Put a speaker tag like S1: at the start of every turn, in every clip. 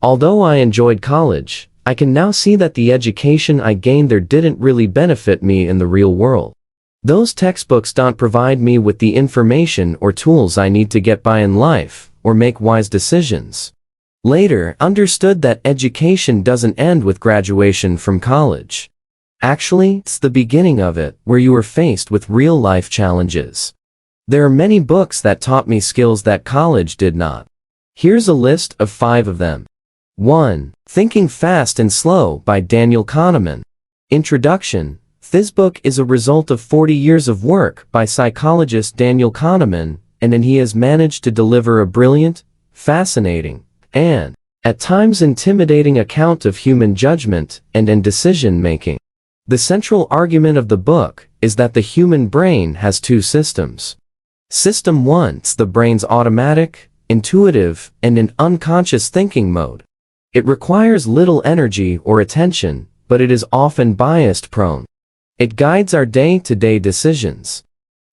S1: Although I enjoyed college, I can now see that the education I gained there didn't really benefit me in the real world. Those textbooks don't provide me with the information or tools I need to get by in life or make wise decisions. Later, understood that education doesn't end with graduation from college. Actually, it's the beginning of it, where you are faced with real-life challenges. There are many books that taught me skills that college did not. Here's a list of 5 of them. 1. Thinking Fast and Slow by Daniel Kahneman. Introduction. This book is a result of 40 years of work by psychologist Daniel Kahneman, and he has managed to deliver a brilliant, fascinating, and, at times intimidating account of human judgment and decision-making. The central argument of the book is that the human brain has 2 systems. System 1 is the brain's automatic, intuitive, and an unconscious thinking mode. It requires little energy or attention, but it is often bias-prone. It guides our day-to-day decisions.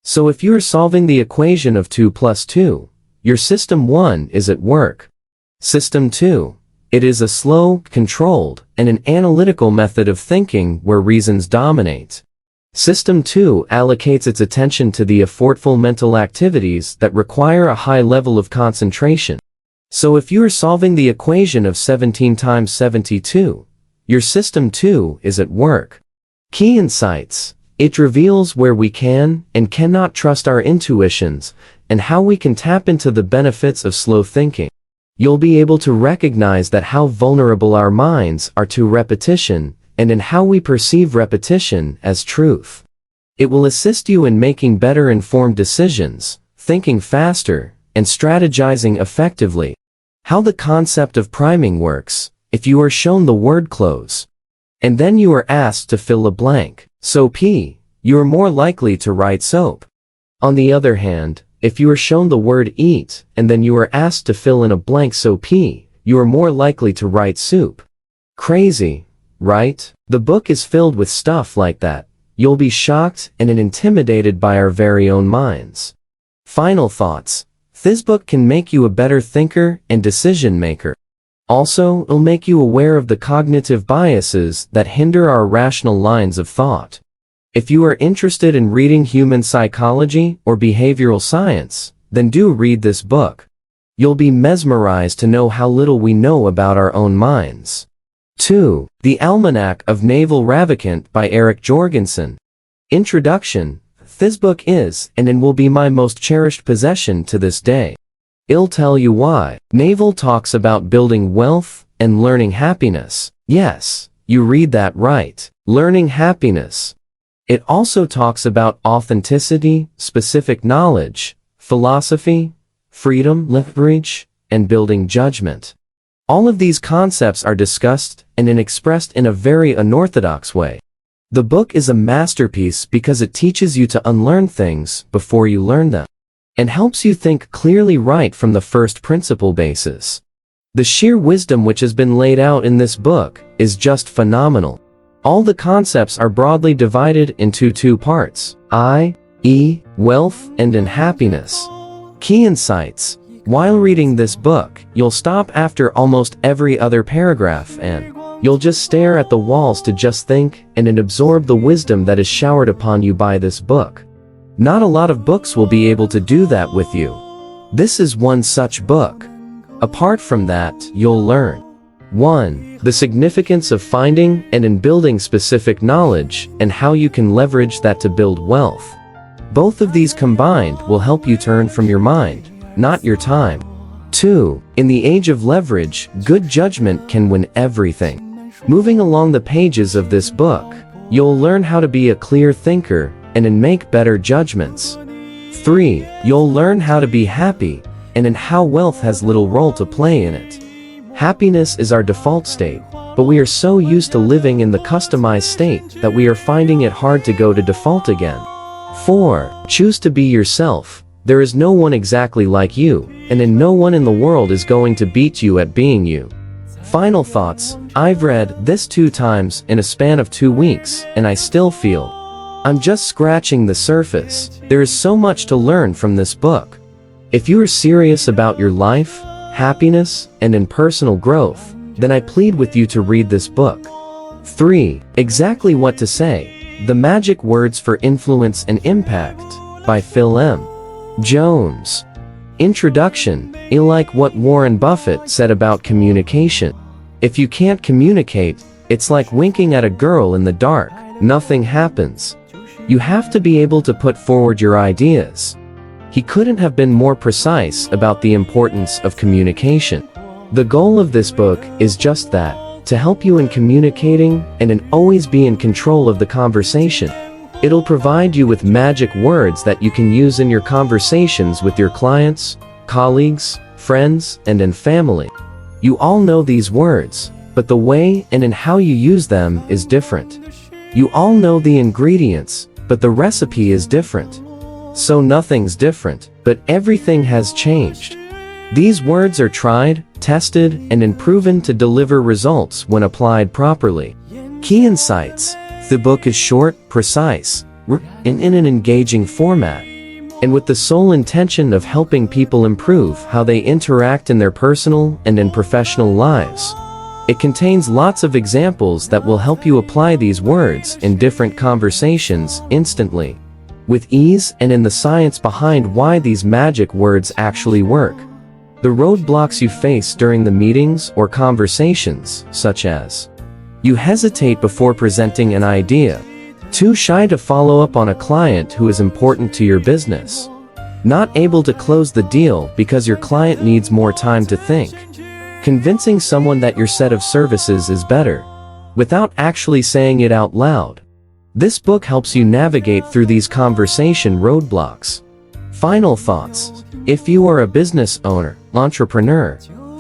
S1: So if you are solving the equation of 2 plus 2, your System 1 is at work. System 2. It is a slow, controlled, and an analytical method of thinking where reasons dominate. System 2 allocates its attention to the effortful mental activities that require a high level of concentration. So if you are solving the equation of 17 times 72, your System 2 is at work. Key insights. It reveals where we can and cannot trust our intuitions and how we can tap into the benefits of slow thinking. You'll be able to recognize that how vulnerable our minds are to repetition and in how we perceive repetition as truth. It will assist you in making better informed decisions, thinking faster, and strategizing effectively. How the concept of priming works. If you are shown the word close, and then you are asked to fill a blank, soap, you are more likely to write soap. On the other hand, if you are shown the word eat, and then you are asked to fill in a blank soap, you are more likely to write soup. Crazy, right? The book is filled with stuff like that. You'll be shocked and intimidated by our very own minds. Final thoughts. This book can make you a better thinker and decision maker. Also, it'll make you aware of the cognitive biases that hinder our rational lines of thought. If you are interested in reading human psychology or behavioral science, then do read this book. You'll be mesmerized to know how little we know about our own minds. 2. The Almanac of Naval Ravikant by Eric Jorgensen. Introduction. This book is and will be my most cherished possession to this day. I'll tell you why. Naval talks about building wealth and learning happiness. Yes, you read that right. Learning happiness. It also talks about authenticity, specific knowledge, philosophy, freedom, leverage, and building judgment. All of these concepts are discussed and expressed in a very unorthodox way. The book is a masterpiece because it teaches you to unlearn things before you learn them, and helps you think clearly right from the first principle basis. The sheer wisdom which has been laid out in this book is just phenomenal. All the concepts are broadly divided into 2 parts, i.e., wealth and happiness. Key insights. While reading this book, you'll stop after almost every other paragraph and you'll just stare at the walls to just think and absorb the wisdom that is showered upon you by this book. Not a lot of books will be able to do that with you. This is one such book. Apart from that, you'll learn 1. The significance of finding and in building specific knowledge and how you can leverage that to build wealth. Both of these combined will help you turn from your mind, not your time. 2. In the age of leverage, good judgment can win everything. Moving along the pages of this book, you'll learn how to be a clear thinker and make better judgments. 3. You'll learn how to be happy and in how wealth has little role to play in it. Happiness is our default state, but we are so used to living in the customized state that we are finding it hard to go to default again. 4. Choose to be yourself. There is no one exactly like you, and no one in the world is going to beat you at being you. Final thoughts. I've read this 2 times in a span of 2 weeks, and I still feel I'm just scratching the surface. There is so much to learn from this book. If you are serious about your life, happiness, and in personal growth, then I plead with you to read this book. 3. Exactly What to Say. The Magic Words for Influence and Impact by Phil M. Jones. Introduction. I like what Warren Buffett said about communication. If you can't communicate, it's like winking at a girl in the dark. Nothing happens. You have to be able to put forward your ideas. He couldn't have been more precise about the importance of communication. The goal of this book is just that, to help you in communicating and in always be in control of the conversation. It'll provide you with magic words that you can use in your conversations with your clients, colleagues, friends, and in family. You all know these words, but the way and in how you use them is different. You all know the ingredients, but the recipe is different. So nothing's different, but everything has changed. These words are tried, tested, and proven to deliver results when applied properly. Key insights. The book is short, precise, and in an engaging format, and with the sole intention of helping people improve how they interact in their personal and in professional lives. It contains lots of examples that will help you apply these words in different conversations instantly, with ease and in the science behind why these magic words actually work. The roadblocks you face during the meetings or conversations, such as you hesitate before presenting an idea, too shy to follow up on a client who is important to your business, not able to close the deal because your client needs more time to think, convincing someone that your set of services is better, without actually saying it out loud. This book helps you navigate through these conversation roadblocks. Final thoughts. If you are a business owner, entrepreneur,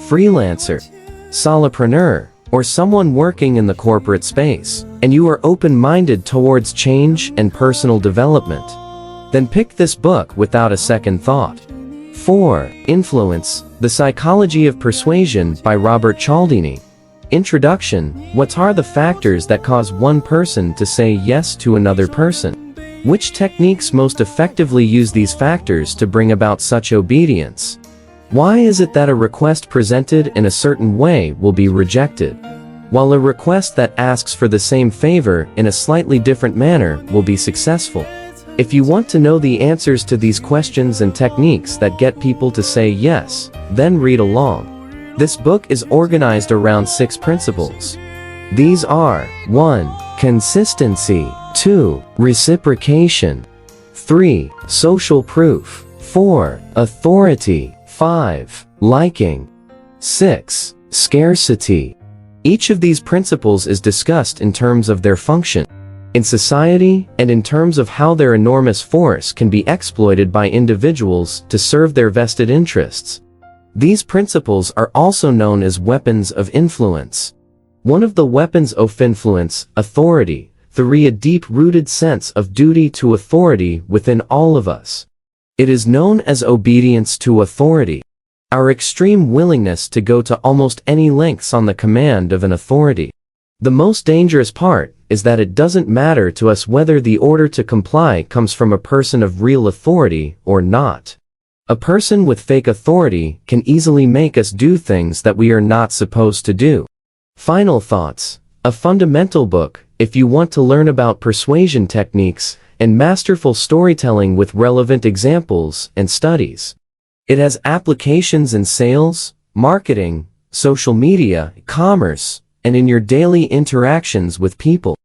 S1: freelancer, solopreneur, or someone working in the corporate space, and you are open-minded towards change and personal development, then pick this book without a second thought. 4. Influence. The Psychology of Persuasion by Robert Cialdini. Introduction. What are the factors that cause one person to say yes to another person? Which techniques most effectively use these factors to bring about such obedience? Why is it that a request presented in a certain way will be rejected, while a request that asks for the same favor in a slightly different manner will be successful? If you want to know the answers to these questions and techniques that get people to say yes, then read along. This book is organized around 6 principles. These are 1. Consistency. 2. Reciprocation. 3. Social proof. 4. Authority. 5. Liking. 6. Scarcity. Each of these principles is discussed in terms of their function in society and in terms of how their enormous force can be exploited by individuals to serve their vested interests. These principles are also known as weapons of influence. One of the weapons of influence, authority. 3. A deep-rooted sense of duty to authority within all of us. It is known as obedience to authority. Our extreme willingness to go to almost any lengths on the command of an authority. The most dangerous part is that it doesn't matter to us whether the order to comply comes from a person of real authority or not. A person with fake authority can easily make us do things that we are not supposed to do. Final thoughts. A fundamental book, if you want to learn about persuasion techniques and masterful storytelling with relevant examples and studies. It has applications in sales, marketing, social media, commerce, and in your daily interactions with people.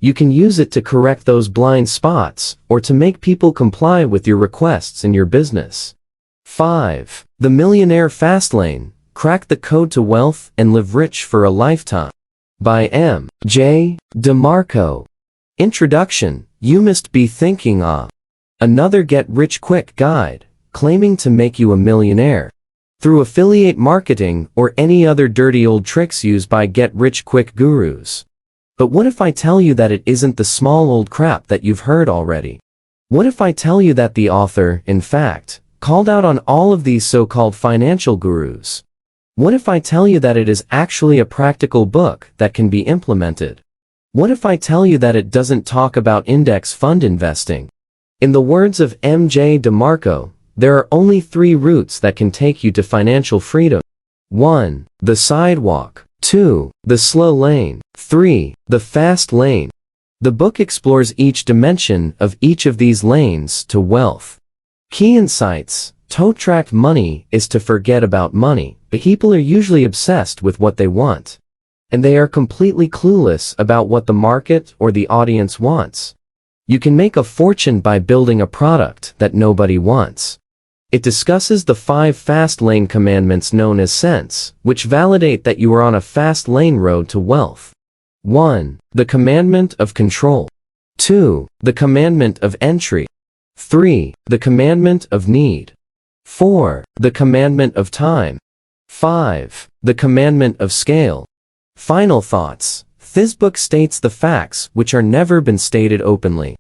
S1: You can use it to correct those blind spots or to make people comply with your requests in your business. 5. The Millionaire Fastlane. Crack the Code to Wealth and Live Rich for a Lifetime by M. J. DeMarco. Introduction. You must be thinking of another get-rich-quick guide, claiming to make you a millionaire through affiliate marketing or any other dirty old tricks used by get-rich-quick gurus. But what if I tell you that it isn't the small old crap that you've heard already? What if I tell you that the author, in fact, called out on all of these so-called financial gurus? What if I tell you that it is actually a practical book that can be implemented? What if I tell you that it doesn't talk about index fund investing? In the words of M. J. DeMarco, there are only 3 routes that can take you to financial freedom. 1. The sidewalk. 2. The slow lane. 3. The fast lane. The book explores each dimension of each of these lanes to wealth. Key insights. To attract money is to forget about money. People are usually obsessed with what they want. And they are completely clueless about what the market or the audience wants. You can make a fortune by building a product that nobody wants. It discusses the 5 fast lane commandments known as sense, which validate that you are on a fast lane road to wealth. 1. The commandment of control. 2. The commandment of entry. 3. The commandment of need. 4. The commandment of time. 5. The commandment of scale. Final thoughts. This book states the facts which are never been stated openly.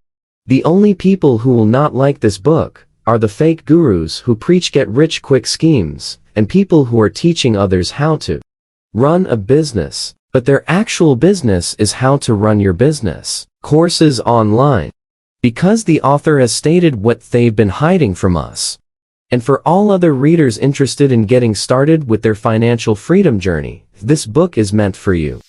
S1: The only people who will not like this book are the fake gurus who preach get-rich-quick schemes, and people who are teaching others how to run a business, but their actual business is how to run your business. Courses online. Because the author has stated what they've been hiding from us. And for all other readers interested in getting started with their financial freedom journey, this book is meant for you.